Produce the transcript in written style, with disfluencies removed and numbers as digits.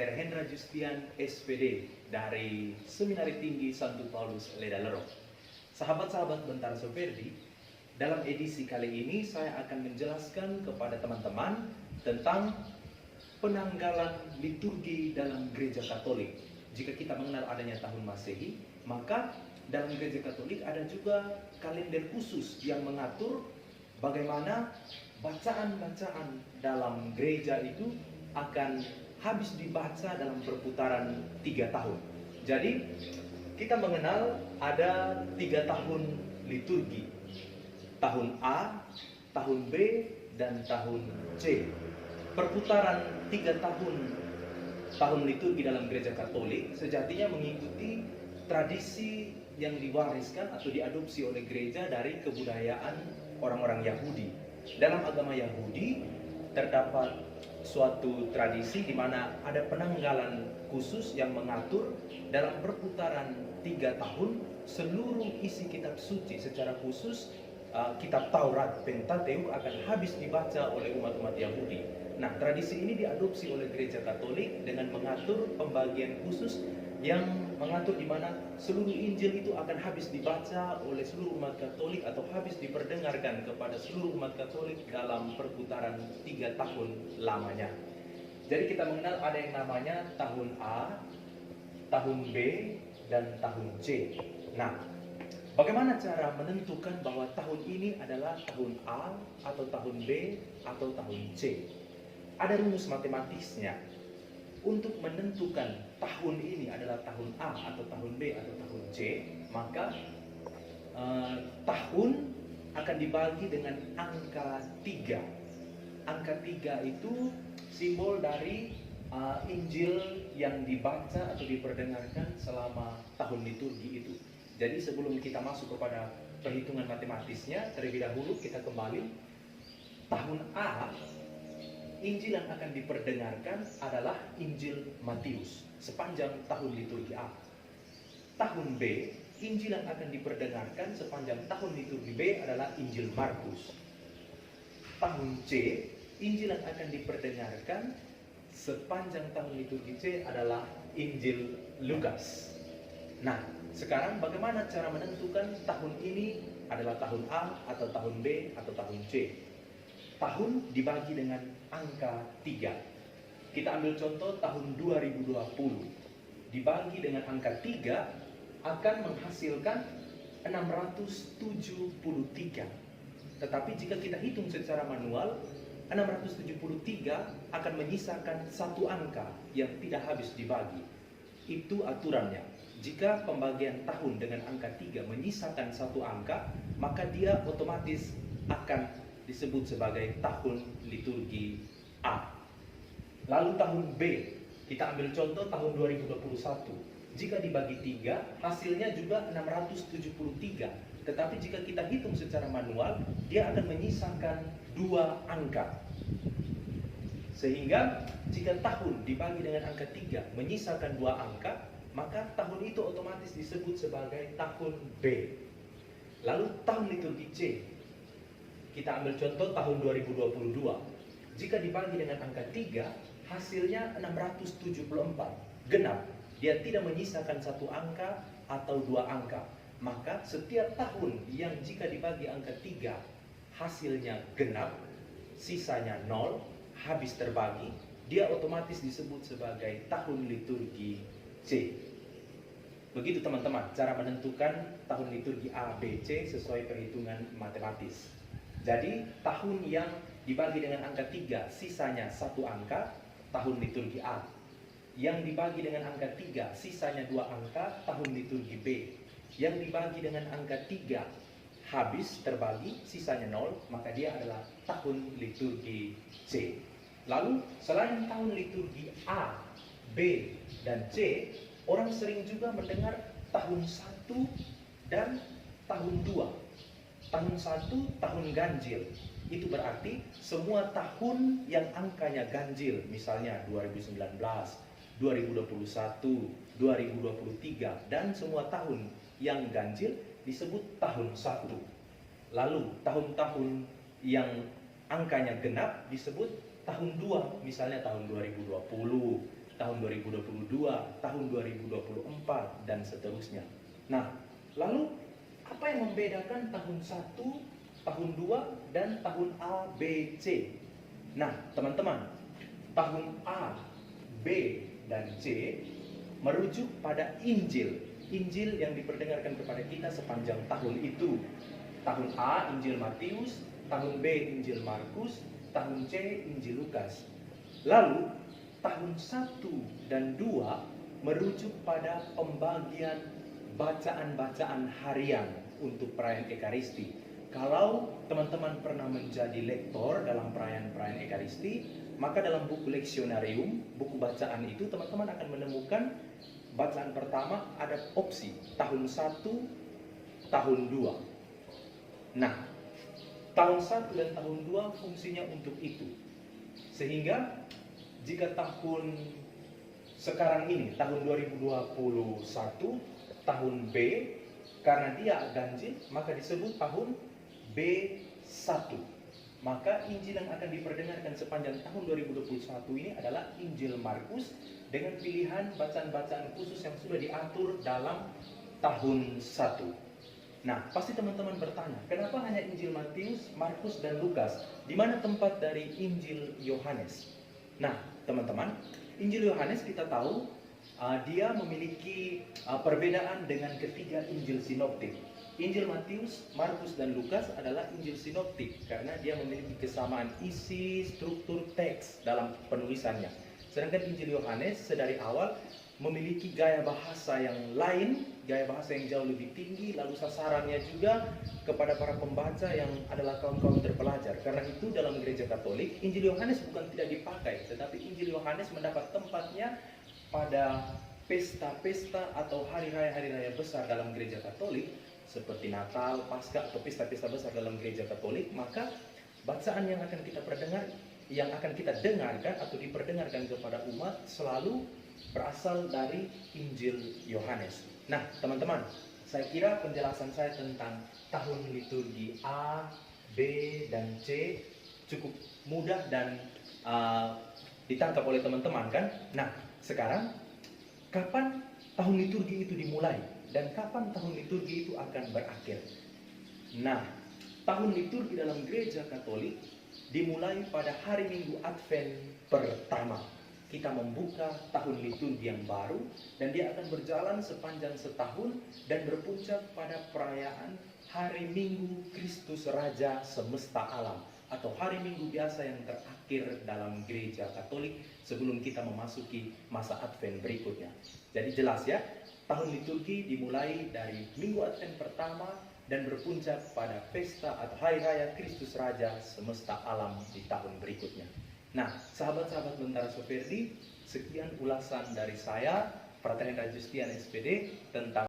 Dr. Hendra Justian, SPD, dari Seminari Tinggi Santo Paulus Ledalerong. Sahabat-sahabat Bentara Soferdi, dalam edisi kali ini saya akan menjelaskan kepada teman-teman tentang penanggalan liturgi dalam Gereja Katolik. Jika kita mengenal adanya tahun Masehi, maka dalam Gereja Katolik ada juga kalender khusus yang mengatur bagaimana bacaan-bacaan dalam gereja itu akan habis dibaca dalam perputaran 3 tahun. Jadi kita mengenal ada 3 tahun liturgi. Tahun A, tahun B, dan tahun C. Perputaran 3 tahun liturgi dalam Gereja Katolik sejatinya mengikuti tradisi yang diwariskan atau diadopsi oleh gereja dari kebudayaan orang-orang Yahudi. Dalam agama Yahudi terdapat suatu tradisi di mana ada penanggalan khusus yang mengatur dalam perputaran 3 tahun seluruh isi kitab suci, secara khusus kitab Taurat, Pentateuk akan habis dibaca oleh umat-umat Yahudi. Nah, tradisi ini diadopsi oleh Gereja Katolik dengan mengatur pembagian khusus yang mengatur di mana seluruh Injil itu akan habis dibaca oleh seluruh umat Katolik atau habis diperdengarkan kepada seluruh umat Katolik dalam perputaran 3 tahun lamanya. Jadi kita mengenal ada yang namanya tahun A, tahun B, dan tahun C. Nah, bagaimana cara menentukan bahwa tahun ini adalah tahun A atau tahun B atau tahun C? Ada rumus matematisnya. Untuk menentukan tahun ini adalah tahun A atau tahun B atau tahun C, maka tahun akan dibagi dengan angka 3. Angka 3 itu simbol dari Injil yang dibaca atau diperdengarkan selama tahun liturgi itu. Jadi sebelum kita masuk kepada perhitungan matematisnya, terlebih dahulu kita kembali. Tahun A, Injil yang akan diperdengarkan adalah Injil Matius sepanjang tahun liturgi A. Tahun B, Injil yang akan diperdengarkan sepanjang tahun liturgi B adalah Injil Markus. Tahun C, Injil yang akan diperdengarkan sepanjang tahun liturgi C adalah Injil Lukas. Nah, sekarang bagaimana cara menentukan tahun ini adalah tahun A atau tahun B atau tahun C? Tahun dibagi dengan angka 3. Kita ambil contoh tahun 2020. Dibagi dengan angka 3 akan menghasilkan 673. Tetapi jika kita hitung secara manual, 673 akan menyisakan satu angka yang tidak habis dibagi. Itu aturannya. Jika pembagian tahun dengan angka 3 menyisakan satu angka, maka dia otomatis akan disebut sebagai tahun liturgi A. Lalu tahun B, kita ambil contoh tahun 2021. Jika dibagi 3, hasilnya juga 673. Tetapi jika kita hitung secara manual, dia akan menyisakan 2 angka. Sehingga jika tahun dibagi dengan angka 3 menyisakan 2 angka, maka tahun itu otomatis disebut sebagai tahun B. Lalu tahun liturgi C, kita ambil contoh tahun 2022. Jika dibagi dengan angka 3, hasilnya 674. Genap. Dia tidak menyisakan satu angka atau 2 angka. Maka setiap tahun yang jika dibagi angka 3, hasilnya genap, sisanya 0, habis terbagi, dia otomatis disebut sebagai tahun liturgi C. Begitu teman-teman, cara menentukan tahun liturgi A, B, C sesuai perhitungan matematis. Jadi tahun yang dibagi dengan angka 3 sisanya satu angka, tahun liturgi A. Yang dibagi dengan angka 3 sisanya 2 angka, tahun liturgi B. Yang dibagi dengan angka 3 habis terbagi sisanya 0, maka dia adalah tahun liturgi C. Lalu selain tahun liturgi A, B, dan C, orang sering juga mendengar tahun 1 dan tahun 2. Tahun 1, tahun ganjil. Itu berarti semua tahun yang angkanya ganjil, misalnya 2019, 2021, 2023, dan semua tahun yang ganjil disebut tahun 1. Lalu tahun-tahun yang angkanya genap disebut tahun 2, misalnya tahun 2020, tahun 2 tahun 2024 dan seterusnya. Nah, lalu apa yang membedakan tahun 1, tahun 2 dan tahun A, B, C? Nah, teman-teman, tahun A, B, dan C merujuk pada Injil. Injil yang diperdengarkan kepada kita sepanjang tahun itu. Tahun A, Injil Matius, tahun B, Injil Markus, tahun C, Injil Lukas. Lalu, tahun 1 dan 2 merujuk pada pembagian bacaan-bacaan harian untuk perayaan Ekaristi. Kalau teman-teman pernah menjadi lektor dalam perayaan-perayaan Ekaristi, maka dalam buku leksionarium, buku bacaan itu teman-teman akan menemukan bacaan pertama ada opsi tahun 1, tahun 2. Nah, tahun 1 dan tahun 2 fungsinya untuk itu. Sehingga jika tahun sekarang ini, tahun 2021, tahun B, karena dia ganjil, maka disebut tahun B1. Maka Injil yang akan diperdengarkan sepanjang tahun 2021 ini adalah Injil Markus dengan pilihan bacaan-bacaan khusus yang sudah diatur dalam tahun 1. Nah, pasti teman-teman bertanya, kenapa hanya Injil Matius, Markus, dan Lukas? Di mana tempat dari Injil Yohanes? Nah, teman-teman, Injil Yohanes kita tahu dia memiliki perbedaan dengan ketiga Injil sinoptik. Injil Matius, Markus, dan Lukas adalah Injil sinoptik karena dia memiliki kesamaan isi, struktur teks dalam penulisannya. Sedangkan Injil Yohanes sedari awal memiliki gaya bahasa yang lain, gaya bahasa yang jauh lebih tinggi, lalu sasarannya juga kepada para pembaca yang adalah kaum-kaum terpelajar. Karena itu dalam gereja Katolik, Injil Yohanes bukan tidak dipakai, tetapi Injil Yohanes mendapat tempatnya pada pesta-pesta atau hari raya besar dalam gereja Katolik, seperti Natal, Paskah, atau pesta-pesta besar dalam gereja Katolik. Maka bacaan yang akan kita dengarkan atau diperdengarkan kepada umat selalu berasal dari Injil Yohanes. Nah, teman-teman, saya kira penjelasan saya tentang tahun liturgi A, B, dan C cukup mudah dan ditangkap oleh teman-teman kan? Nah, sekarang kapan tahun liturgi itu dimulai dan kapan tahun liturgi itu akan berakhir? Nah, tahun liturgi dalam gereja Katolik dimulai pada hari Minggu Advent pertama. Kita membuka tahun liturgi yang baru dan dia akan berjalan sepanjang setahun dan berpuncak pada perayaan hari Minggu Kristus Raja Semesta Alam atau hari Minggu biasa yang terakhir dalam gereja Katolik sebelum kita memasuki masa Advent berikutnya. Jadi jelas ya, tahun liturgi dimulai dari Minggu Advent pertama dan berpuncak pada pesta atau hari raya Kristus Raja Semesta Alam di tahun berikutnya. Nah, sahabat-sahabat Bentara Soferdi, sekian ulasan dari saya, Frater Hendra Justian SPD, tentang